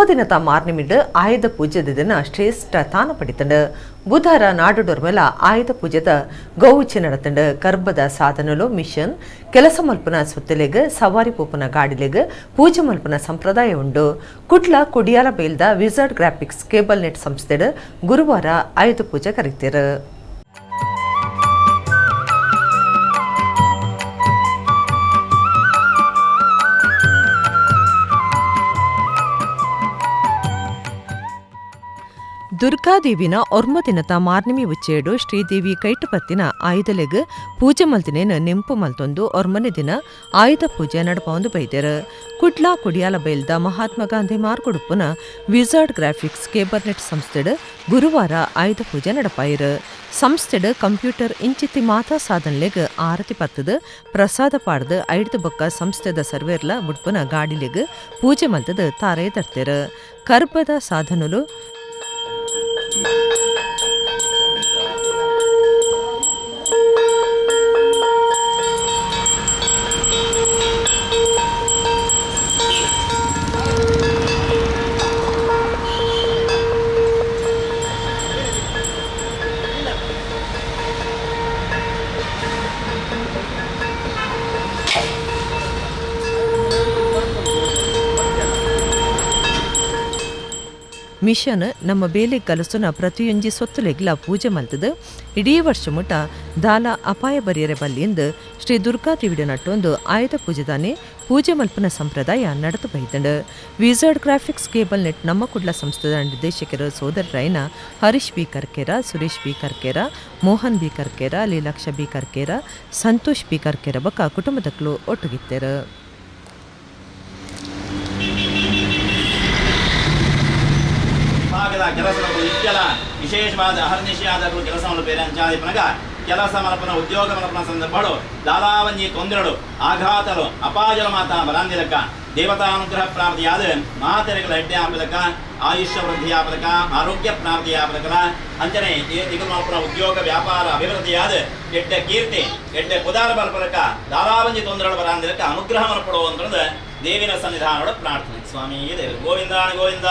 ದಿನದ ಮಾರ್ನಿಮಿಡ್ ಆಯುಧ ಪೂಜೆದ ದಿನ ಶ್ರೇಷ್ಠ ತಾನ ಪಡಿತಂಡು ಬುಧವಾರ ನಾಡುಡೋರ್ ಮೇಲ ಆಯುಧ ಪೂಜೆದ ಗೌಚಿ ನಡತಂಡು ಕರ್ಬದ ಸಾಧನಲು ಮಿಷನ್ ಕೆಲಸ ಮಲ್ಪನ ಸುತ್ತಲೆಗ್ ಸವಾರಿ ಪೋಪನ ಗಾಡಿಲೆಗ್ ಪೂಜೆ ಮಲ್ಪನ ಸಂಪ್ರದಾಯ ಉಂಡು. Kutta ಕುಡಿಯಾಲ ಬೇಲ್ದ wizard graphics cable net ಸಂಸ್ಥೆಡ್ ಗುರುವಾರ ಆಯುಧ ಪೂಜೆ ಕರೀತೀರು. ದುರ್ಗಾದೇವಿನ ಒರ್ಮದಿನತ ಮಾರ್ನಿಮಿ ಉಚ್ಚೇಡು ಶ್ರೀದೇವಿ ಕೈಟಪತ್ತಿನ ಆಯುಧಲೆಗ್ ಪೂಜೆ ಮಲ್ತಿನೇನು ನೆಂಪು ಮಲ್ತೊಂದು ಒರ್ಮನೆ ದಿನ ಆಯುಧ ಪೂಜೆ ನಡಪೊಂದು ಬೈದೇರು. ಕುಡ್ಲಾ ಕುಡಿಯಾಲ ಬೈಲ್ದ ಮಹಾತ್ಮ ಗಾಂಧಿ ಮಾರ್ಗುಡುಪ್ಪುನ ವಿಜಾರ್ಡ್ ಗ್ರಾಫಿಕ್ಸ್ ಕೇಬಲ್ ನೆಟ್ ಸಂಸ್ಥೆಡ್ ಗುರುವಾರ ಆಯುಧ ಪೂಜೆ ನಡಪಾಯಿರು. ಸಂಸ್ಥೆಡ್ ಕಂಪ್ಯೂಟರ್ ಇಂಚಿತ್ತಿ ಮಾತಾ ಸಾಧನ್ಲೆಗ್ ಆರತಿ ಪತ್ತದು ಪ್ರಸಾದ ಪಾಡ್ದು ಐಡ್ದು ಬೊಕ್ಕ ಸಂಸ್ಥೆದ ಸರ್ವೇರ್ಲ ಬುಡ್ಪುನ ಗಾಡಿಲೆಗ್ ಪೂಜೆ ಮಲ್ತದು ತಾರೇ ತರ್ತೇರು. ಕರ್ಬದ ಸಾಧನಲು ಮಿಷನ್ ನಮ್ಮ ಬೇಲೆ ಕಲಸುನ ಪ್ರತಿಯೊಂಜಿ ಸೊತ್ತುಲೆಗ್ಲ ಪೂಜೆ ಮಲ್ತದು ಇಡೀ ವರ್ಷ ಮುಟ ದಾಲ ಅಪಾಯ ಬರಿಯರೆ ಬಲ್ಲಿಂದು ಶ್ರೀ ದುರ್ಗಾದೇವಿಡ ನಟ್ಟೊಂದು ಆಯುಧ ಪೂಜೆದಾನೆ ಪೂಜೆ ಮಲ್ಪನ ಸಂಪ್ರದಾಯ ನಡೆದು ಬೈತಂಡು. Wizard graphics cable net Namma Kudla ಸಂಸ್ಥೆದ ನಿರ್ದೇಶಕರು ಸೋದರರಾಯನ Harish B Karkera, Suresh B Karkera, Mohan B Karkera, Leelaksha B Karkera, Santosh B Karkera ಬೊಕ್ಕ ಕುಟುಂಬದಕ್ಲು ಒಟ್ಟುಗಿತ್ತೇರು. ಕೆಲಸಗಳು ಇಷ್ಟೆಲ್ಲ ವಿಶೇಷವಾದ ಅಹರ್ನಿಶಿಯಾದಗಳು ಕೆಲಸ ಮಲ್ಪೇರಂಚಾದಿಪನಗ ಕೆಲಸ ಮಲ್ಪನ ಉದ್ಯೋಗ ಮಲ್ಪನ ಸಂದರ್ಭಗಳು ದಾಲಾವಂಜಿ ತೊಂದರೆಗಳು ಆಘಾತಗಳು ಅಪಾಯಲ ಮಾತ ಬಲಾಂದಿಲಕ ದೇವತಾನುಗ್ರಹ ಪ್ರಾಪ್ತಿಯಾದ ಮಾತೆರೆಗಳ ಹೆಡ್ಡೆ ಆಪದಕ ಆಯುಷ್ಯ ವೃದ್ಧಿಯಾಪದಕ ಆರೋಗ್ಯ ಪ್ರಾಪ್ತಿಯಾಪದಕಲ ಅಂಚನೆ ದಿಗಲ್ ಮಲ್ಪನ ಉದ್ಯೋಗ ವ್ಯಾಪಾರ ಅಭಿವೃದ್ಧಿಯಾದ ಎಡ್ಡ ಕೀರ್ತಿ ಎಡ್ಡ ಪುದಾರ ಬಲ್ಪದಕ ದಾಲಾವಂಜಿ ತೊಂದರೆಗಳು ಬಲಾಂದಿಲಕ ಅನುಗ್ರಹ ಮಲ್ಪಡುವಂತ ದೇವಿನ ಸನ್ನಿಧಾನದ ಪ್ರಾರ್ಥನೆ. ಸ್ವಾಮಿ ದೇವರು ಗೋವಿಂದ ಗೋವಿಂದ.